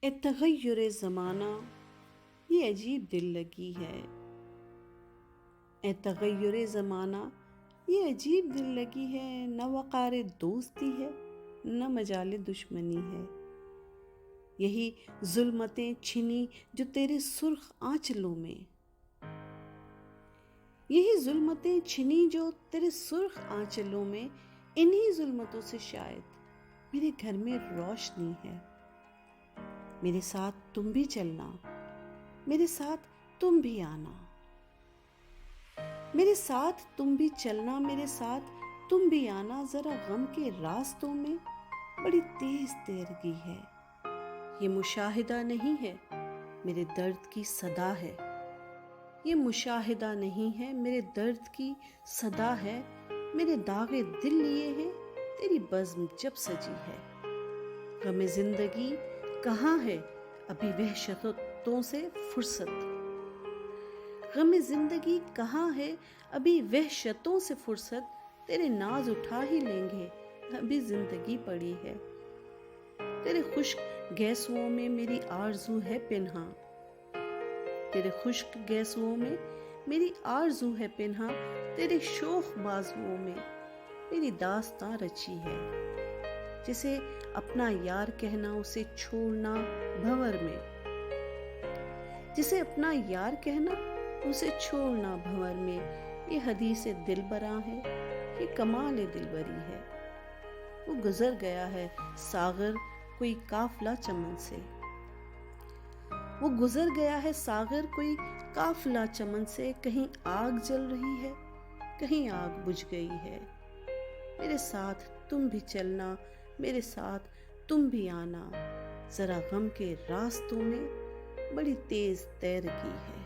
اے تغیر زمانہ یہ عجیب دل لگی ہے، اے تغیر زمانہ یہ عجیب دل لگی ہے، نہ وقار دوستی ہے نہ مجال دشمنی ہے۔ یہی ظلمتیں چھنی جو تیرے سرخ آنچلوں میں، یہی ظلمتیں چھنی جو تیرے سرخ آنچلوں میں، انہی ظلمتوں سے شاید میرے گھر میں روشنی ہے۔ میرے ساتھ تم بھی چلنا، میرے ساتھ تم بھی آنا، میرے ساتھ تم بھی چلنا، میرے ساتھ تم بھی آنا، ذرا غم کے راستوں میں بڑی تیز تیرگی ہے۔ یہ مشاہدہ نہیں ہے میرے درد کی صدا ہے، یہ مشاہدہ نہیں ہے میرے درد کی صدا ہے، میرے داغے دل لیے ہیں تیری بزم جب سجی ہے۔ غم زندگی کہاں ہے ابھی وحشتوں سے فرصت، غم زندگی کہاں ہے ابھی وحشتوں سے فرصت، تیرے ناز اٹھا ہی لیں گے ابھی زندگی پڑی ہے۔ تیرے خشک گیسوؤں میں میری آرزو ہے پنہاں، تیرے خشک گیسوؤں میں میری آرزو ہے پنہاں، تیرے شوخ بازوؤں میں میری داستاں رچی ہے۔ جسے اپنا یار کہنا اسے چھوڑنا بھنور میں، جسے اپنا یار کہنا اسے چھوڑنا بھنور میں، یہ حدیث دل براں ہے، یہ کمال دلبری ہے۔ وہ گزر گیا ہے ساغر کوئی قافلہ چمن سے، وہ گزر گیا ہے ساغر کوئی قافلہ چمن سے، کہیں آگ جل رہی ہے کہیں آگ بجھ گئی ہے۔ میرے ساتھ تم بھی چلنا، میرے ساتھ تم بھی آنا، ذرا غم کے راستوں میں بڑی تیز تیرگی ہے۔